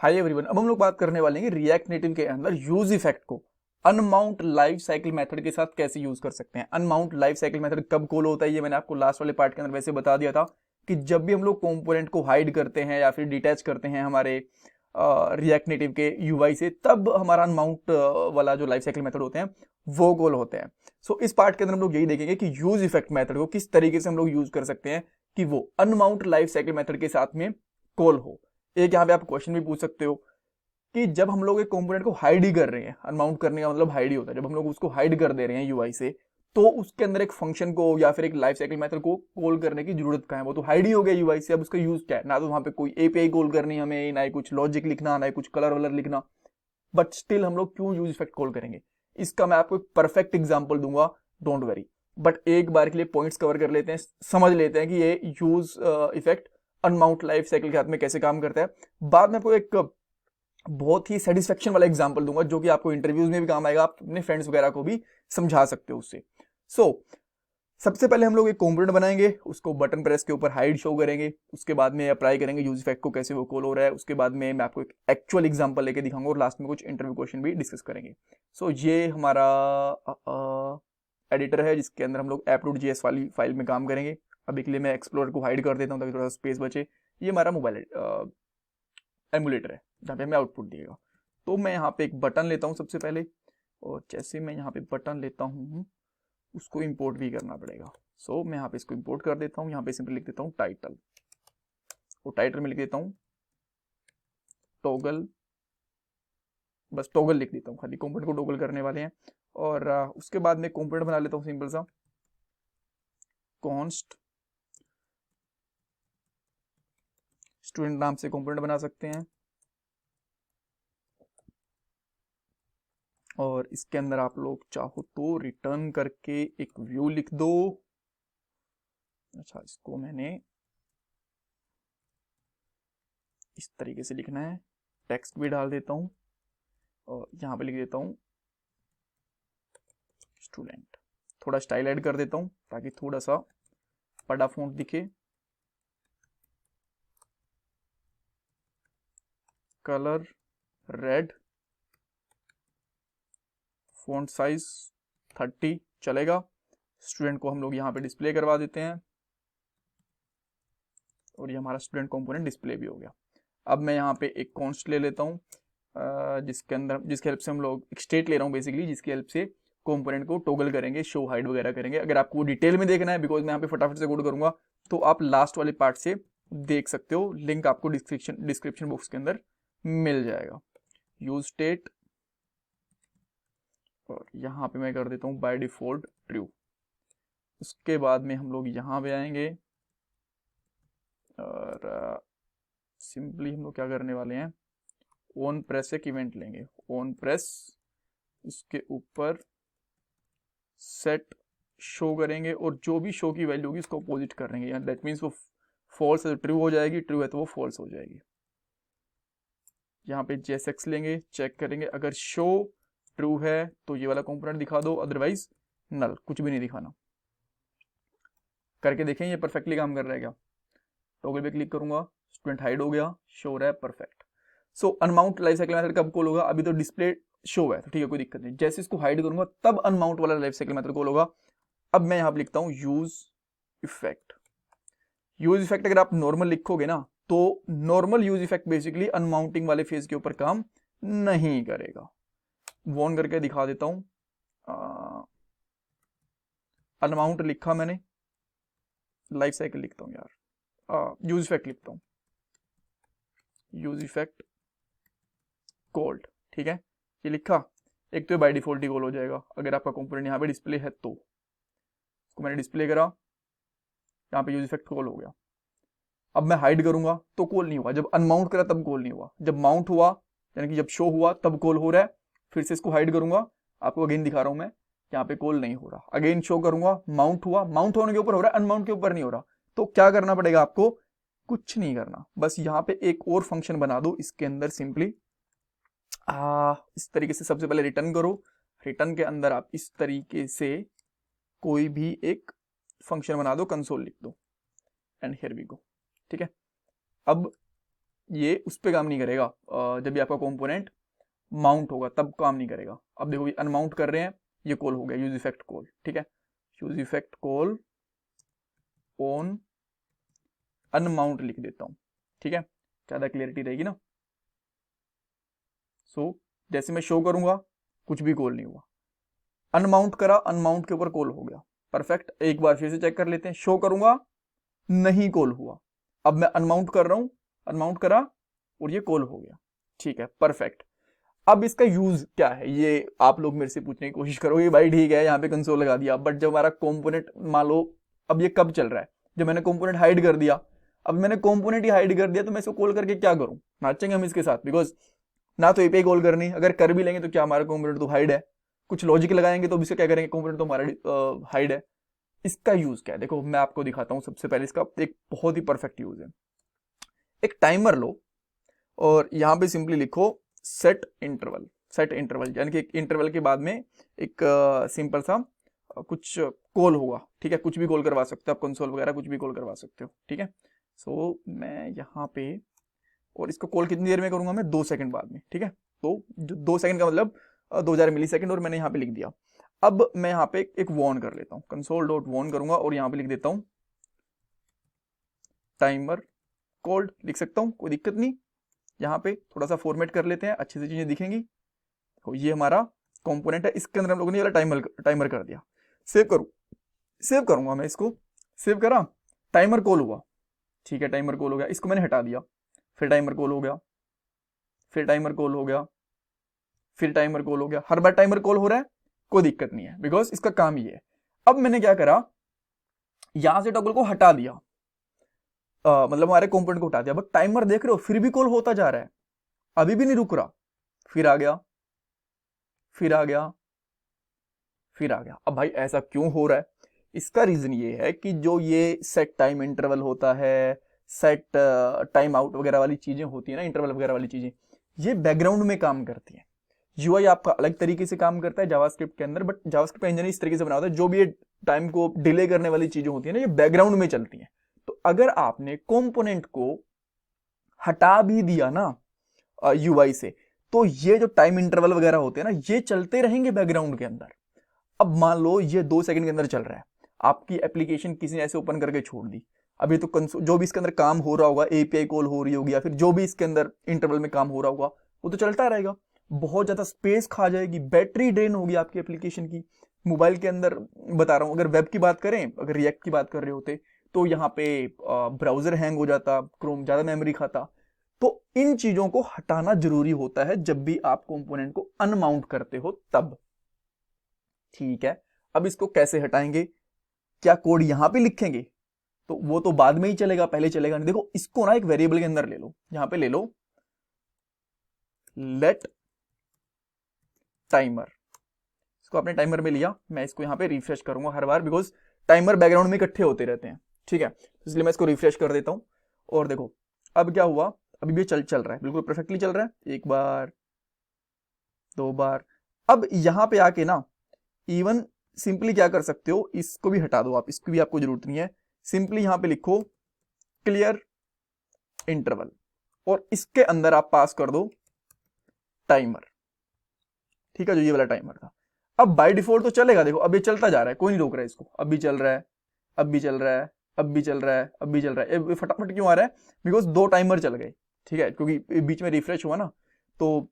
Hi everyone, अब हम लोग बात करने वाले हैं रिएक्ट नेटिव के अंदर यूज इफेक्ट को अनमाउंट लाइफ साइकिल मेथड के साथ कैसे यूज कर सकते हैं। अनमाउंट लाइफ साइकिल मेथड कब कॉल होता है ये मैंने आपको लास्ट वाले पार्ट के अंदर वैसे बता दिया था कि जब भी हम लोग कंपोनेंट को हाइड करते हैं या फिर डिटैच करते हैं हमारे रिएक्ट नेटिव के यूआई से, तब हमारा अनमाउंट वाला जो लाइफ साइकिल मेथड होते हैं वो कॉल होते हैं। सो इस पार्ट के अंदर हम लोग यही देखेंगे कि यूज इफेक्ट मेथड को किस तरीके से हम लोग यूज कर सकते हैं कि वो अनमाउंट लाइफ साइकिल मेथड के साथ में कॉल हो। एक यहाँ पे आप क्वेश्चन भी पूछ सकते हो कि जब हम लोग एक कंपोनेंट को हाइड ही कर रहे हैं, अनमाउंट करने का मतलब हाइड ही होता है, जब हम लोग उसको हाइड कर दे रहे हैं यूआई से, तो उसके अंदर एक फंक्शन को या फिर एक लाइफ साइकिल मेथड को कॉल करने की जरूरत कहाँ है। वो तो हाइड ही हो गया यूआई से, अब उसका यूज क्या है? ना तो वहां पे कोई एपीआई कॉल करनी हमें, ना ही कुछ लॉजिक लिखना, ना ही कुछ कलर वलर लिखना, बट स्टिल हम लोग क्यों यूज इफेक्ट कॉल करेंगे? इसका मैं आपको एक परफेक्ट एग्जाम्पल दूंगा, डोंट वरी। बट एक बार के लिए पॉइंट्स कवर कर लेते हैं, समझ लेते हैं कि ये use effect unmount life cycle के हाथ में कैसे काम करता है। बाद में आपको एक बहुत ही सेटिस्फेक्शन वाला एग्जांपल दूंगा जो कि आपको इंटरव्यूज में भी काम आएगा, आप अपने फ्रेंड्स वगैरह को भी समझा सकते हो उससे। सबसे पहले हम लोग एक कंपोनेंट बनाएंगे, उसको बटन प्रेस के ऊपर हाइड शो करेंगे, उसके बाद में अप्लाई करेंगे यूज इफेक्ट को, कैसे वो कॉल हो रहा है। उसके बाद में मैं आपको एक एक्चुअल एग्जांपल लेके दिखाऊंगा और लास्ट में कुछ इंटरव्यू क्वेश्चन भी डिस्कस करेंगे। ये हमारा एडिटर है जिसके अंदर हम लोग app.js वाली फाइल में काम करेंगे। अभी के लिए मैं एक्सप्लोरर को हाइड कर देता हूँ ताकि थोड़ा स्पेस बचे। ये हमारा मोबाइल एमुलेटर है जहाँ पे हमें आउटपुट दिएगा। तो मैं यहाँ पे एक बटन लेता हूँ सबसे पहले, और जैसे मैं यहाँ पे बटन लेता हूँ उसको इंपोर्ट भी करना पड़ेगा। मैं यहाँ पे इसको इंपोर्ट कर देता हूँ। यहाँ पे सिंपली लिख देता हूँ टाइटल, और टाइटल में लिख देता हूँ टॉगल, बस टॉगल लिख देता हूँ, खाली कंपोनेंट को टॉगल करने वाले हैं। और उसके बाद में कंपोनेंट बना लेता हूँ सिंपल सा, कॉन्स्ट स्टूडेंट नाम से कंपोनेंट बना सकते हैं। और इसके अंदर आप लोग चाहो तो रिटर्न करके एक व्यू लिख दो। अच्छा, इसको मैंने इस तरीके से लिखना है, टेक्स्ट भी डाल देता हूं और यहां पे लिख देता हूं स्टूडेंट। थोड़ा स्टाइल ऐड कर देता हूं ताकि थोड़ा सा बड़ा फॉन्ट दिखे। कलर रेड, फॉन्ट साइज 30 चलेगा। स्टूडेंट को हम लोग यहाँ पे डिस्प्ले करवा देते हैं और ये हमारा स्टूडेंट कंपोनेंट डिस्प्ले भी हो गया। अब मैं यहाँ पे एक कॉन्स्ट ले लेता हूँ जिसके हेल्प से हम लोग एक स्टेट ले रहा हूँ बेसिकली, जिसकी हेल्प से कंपोनेंट को टॉगल करेंगे, शो हाइड वगैरह करेंगे। अगर आपको डिटेल में देखना है, बिकॉज मैं यहाँ पे फटाफट से कोड करूंगा, तो आप लास्ट वाले पार्ट से देख सकते हो, लिंक आपको डिस्क्रिप्शन बॉक्स के अंदर मिल जाएगा। यूज स्टेट, और यहाँ पे मैं कर देता हूँ बाय डिफॉल्ट ट्रू। उसके बाद में हम लोग यहाँ पे आएंगे और सिंपली हम लोग क्या करने वाले हैं, ऑन प्रेस एक इवेंट लेंगे, ऑन प्रेस, इसके ऊपर सेट शो करेंगे और जो भी शो की वैल्यू होगी उसको अपोजिट करेंगे, यानी दैट मीन्स वो फॉल्स है तो ट्रू हो जाएगी, ट्रू है तो वो फॉल्स हो जाएगी। यहाँ पे जेएसएक्स लेंगे, चेक करेंगे, अगर शो ट्रू है तो ये वाला कंपोनेंट दिखा दो, अदरवाइज नल, कुछ भी नहीं दिखाना। करके देखें ये परफेक्टली काम कर रहा है क्या? टॉगल पे क्लिक करूंगा, स्टूडेंट हाइड हो गया, शो रहा है, perfect. Unmount life cycle method कब कॉल होगा? अभी तो डिस्प्ले शो है तो ठीक है, कोई दिक्कत नहीं। जैसे इसको हाइड करूंगा तब अनमाउंट वाला लाइफ साइकिल मेथड कॉल होगा। अब मैं यहां पर लिखता हूं यूज इफेक्ट। यूज इफेक्ट अगर आप नॉर्मल लिखोगे ना, तो नॉर्मल यूज इफेक्ट बेसिकली अनमाउंटिंग वाले फेज के ऊपर काम नहीं करेगा। वॉन करके दिखा देता हूं, अनमाउंट लिखा मैंने, लाइफ साइकिल लिखता हूं यार, यूज इफेक्ट लिखता हूं, यूज इफेक्ट कॉल्ड, ठीक है, ये लिखा। एक तो बाय डिफॉल्ट ही कॉल हो जाएगा अगर आपका कंपोनेंट यहाँ पे डिस्प्ले है, तो इसको मैंने डिस्प्ले करा, यहाँ पे यूज इफेक्ट कॉल हो गया। अब मैं हाइड करूंगा तो कॉल नहीं हुआ, जब अनमाउंट करा तब कॉल नहीं हुआ, जब माउंट हुआ यानी कि जब शो हुआ तब कॉल हो रहा है। फिर से इसको हाइड करूंगा, आपको अगेन दिखा रहा हूं मैं, यहाँ पे कॉल नहीं हो रहा। अगेन शो करूंगा, माउंट हुआ, माउंट होने के ऊपर हो रहा है, अनमाउंट के ऊपर नहीं हो रहा। तो क्या करना पड़ेगा आपको? कुछ नहीं करना, बस यहाँ पे एक और फंक्शन बना दो इसके अंदर, सिंपली इस तरीके से सबसे पहले रिटर्न करो। रिटर्न के अंदर आप इस तरीके से कोई भी एक फंक्शन बना दो, कंसोल लिख दो, एंड हियर वी गो, ठीक है। अब ये उस पर काम नहीं करेगा, जब भी आपका कंपोनेंट माउंट होगा तब काम नहीं करेगा। अब देखो ये अनमाउंट कर रहे हैं, ये कॉल हो गया यूज इफेक्ट कॉल, ठीक है, use effect call on unmount लिख देता हूं, ठीक है, ज्यादा क्लियरिटी रहेगी ना। सो जैसे मैं शो करूंगा कुछ भी कॉल नहीं हुआ, अनमाउंट करा, अनमाउंट के ऊपर कॉल हो गया, परफेक्ट। एक बार फिर से चेक कर लेते हैं, शो करूंगा नहीं कॉल हुआ, अब मैं अनमाउंट कर रहा हूं, अनमाउंट करा और ये कॉल हो गया, ठीक है, परफेक्ट। अब इसका यूज क्या है ये आप लोग मेरे से पूछने की कोशिश करोगे, भाई ठीक है यहाँ पे कंसोल लगा दिया, बट जब हमारा कंपोनेंट मान लो, अब ये कब चल रहा है, जब मैंने कंपोनेंट हाइड कर दिया, अब मैंने कंपोनेंट ही हाइड कर दिया तो मैं इसको कॉल करके क्या करूं, नाचेंगे हम इसके साथ, बिकॉज ना तो एपीआई कॉल करनी, अगर कर भी लेंगे तो क्या हमारा कंपोनेंट तो हाइड है, कुछ लॉजिक लगाएंगे तो इसका क्या करेंगे, कंपोनेंट तो हमारा हाइड है। इसका यूज क्या है, देखो मैं आपको दिखाता हूं, सबसे पहले इसका एक बहुत ही परफेक्ट यूज है। एक टाइमर लो और यहां पे सिंपली लिखो सेट इंटरवल, सेट इंटरवल यानी कि एक इंटरवल के बाद में एक सिंपल सा कुछ कॉल होगा, ठीक है, कुछ भी कॉल करवा सकते हो आप, कंसोल वगैरह कुछ भी कॉल करवा सकते हो, ठीक है। सो मैं यहाँ पे, और इसको कॉल कितनी देर में करूंगा मैं, 2 सेकंड बाद में, ठीक है। तो जो 2 सेकंड का मतलब 2000 मिली सेकंड, और मैंने यहाँ पे लिख दिया। अब मैं यहाँ पे एक वॉर्न कर लेता हूँ, कंसोल डॉट वॉर्न करूंगा और यहाँ पे लिख देता हूँ टाइमर कॉल्ड, लिख सकता हूँ, कोई दिक्कत नहीं। यहाँ पे थोड़ा सा फॉर्मेट कर लेते हैं, अच्छी सी चीजें दिखेंगी। तो ये हमारा कंपोनेंट है, इसके अंदर हम लोगों ने वाला टाइमर कर दिया। सेव करूँ, सेव करूंगा मैं इसको, सेव करा, टाइमर कॉल हुआ, ठीक है, टाइमर कॉल हो गया, इसको मैंने हटा दिया, फिर टाइमर कॉल हो गया, फिर टाइमर कॉल हो गया, फिर टाइमर कॉल हो गया, हर बार टाइमर कॉल हो रहा है, कोई दिक्कत नहीं है, बिकॉज इसका काम ही है। अब मैंने क्या करा, यहां से टॉगल को हटा दिया, मतलब हमारे कंपोनेंट को हटा दिया, बट टाइमर देख रहे हो फिर भी कॉल होता जा रहा है, अभी भी नहीं रुक रहा, फिर आ गया, फिर आ गया, फिर आ गया। अब भाई ऐसा क्यों हो रहा है, इसका रीजन ये है कि जो ये सेट टाइम इंटरवल होता है, सेट टाइम आउट वगैरह वाली चीजें होती है ना, इंटरवल वगैरह वाली चीजें, ये बैकग्राउंड में काम करती है। यूआई आपका अलग तरीके से काम करता है जावास्क्रिप्ट के अंदर, बट जावास्क्रिप्ट का इंजन इस तरीके से बना होता है, जो भी ये टाइम को डिले करने वाली चीजें होती है ना, ये बैकग्राउंड में चलती हैं। तो अगर आपने कंपोनेंट को हटा भी दिया ना यूआई से, तो ये जो टाइम इंटरवल वगैरह होते हैं ना, ये चलते रहेंगे बैकग्राउंड के अंदर। अब मान लो ये 2 सेकंड के अंदर चल रहा है, आपकी एप्लीकेशन किसी ने ऐसे ओपन करके छोड़ दी, अभी तो जो भी इसके अंदर काम हो रहा होगा, एपीआई कॉल हो रही होगी या फिर जो भी इसके अंदर इंटरवल में काम हो रहा होगा, वो तो चलता रहेगा, बहुत ज्यादा स्पेस खा जाएगी, बैटरी ड्रेन होगी आपकी एप्लीकेशन की। मोबाइल के अंदर बता रहा हूं, अगर वेब की बात करें, अगर रिएक्ट की बात कर रहे होते, तो यहाँ पे ब्राउजर हैंग हो जाता, क्रोम ज्यादा मेमोरी खाता। तो इन चीजों को हटाना जरूरी होता है जब भी आप कंपोनेंट को अनमाउंट करते हो तब, ठीक है। अब इसको कैसे हटाएंगे, क्या कोड यहां पे लिखेंगे, तो वो तो बाद में ही चलेगा, पहले चलेगा नहीं। देखो इसको ना एक वेरिएबल के अंदर ले लो, यहां पे ले लो लेट टाइमर, इसको आपने टाइमर में लिया, मैं इसको यहां पे रिफ्रेश करूंगा हर बार, बिकॉज टाइमर बैकग्राउंड में इकट्ठे होते रहते हैं, ठीक है, इसलिए मैं इसको रिफ्रेश कर देता हूं। और देखो अब क्या हुआ, अभी भी चल रहा है, बिल्कुल परफेक्टली चल रहा है, 1 बार 2 बार। अब यहां पे आके ना इवन सिंपली क्या कर सकते हो, इसको भी हटा दो आप, इसकी भी आपको जरूरत नहीं है, सिंपली यहां पे लिखो क्लियर इंटरवल और इसके अंदर आप पास कर दो टाइमर, ठीक है, जो ये वाला टाइमर था। अब बाय डिफॉल्ट तो चलेगा, देखो अब ये चलता जा रहा है, कोई नहीं रोक रहा है इसको, अब भी चल रहा है, अब भी चल रहा है, अब भी चल रहा है, अब भी चल रहा है। फटाफट क्यों आ रहा है, बिकॉज 2 टाइमर चल गए, ठीक है, क्योंकि बीच में रिफ्रेश हुआ ना, तो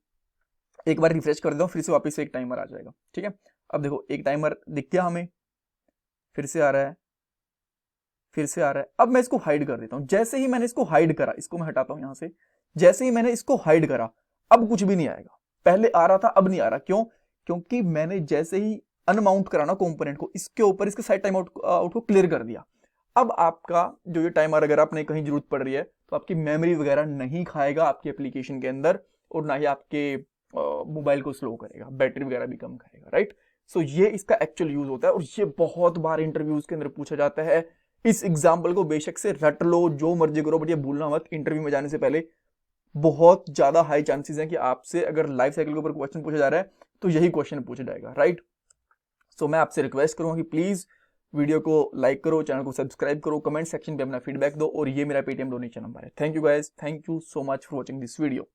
एक बार रिफ्रेश कर दो, फिर से वापस से एक टाइमर आ जाएगा, ठीक है। अब देखो एक टाइमर दिख गया हमें, फिर से आ रहा है, फिर से आ रहा है। अब मैं इसको हाइड कर देता हूं, जैसे ही मैंने इसको हाइड करा, इसको मैं हटाता हूं यहां से, जैसे ही मैंने इसको हाइड करा, अब कुछ भी नहीं आएगा, पहले आ रहा था अब नहीं आ रहा, क्यों, क्योंकि मैंने जैसे ही अनमाउंट करा ना कंपोनेंट को, इसके ऊपर इसके साइड टाइम आउट को क्लियर कर दिया। अब आपका जो ये टाइमर अगर आपने कहीं जरूरत पड़ रही है तो आपकी मेमोरी वगैरह नहीं खाएगा आपकी एप्लीकेशन के अंदर, और ना ही आपके मोबाइल को स्लो करेगा, बैटरी वगैरह भी कम करेगा, राइट। सो ये इसका एक्चुअल यूज होता है, और ये बहुत बार इंटरव्यूज के अंदर पूछा जाता है। इस एग्जाम्पल को बेशक से रट लो, जो मर्जी करो, बट ये भूलना मत, इंटरव्यू में जाने से पहले बहुत ज्यादा हाई चांसेस हैं कि आपसे अगर लाइफ साइकिल के ऊपर क्वेश्चन पूछा जा रहा है तो यही क्वेश्चन पूछा जाएगा, राइट। सो मैं आपसे रिक्वेस्ट करूंगा कि प्लीज वीडियो को लाइक करो, चैनल को सब्सक्राइब करो, कमेंट सेक्शन पे अपना फीडबैक दो और ये मेरा पेटीएम डोनेशन नंबर है। Thank you guys, thank you so much for watching this video.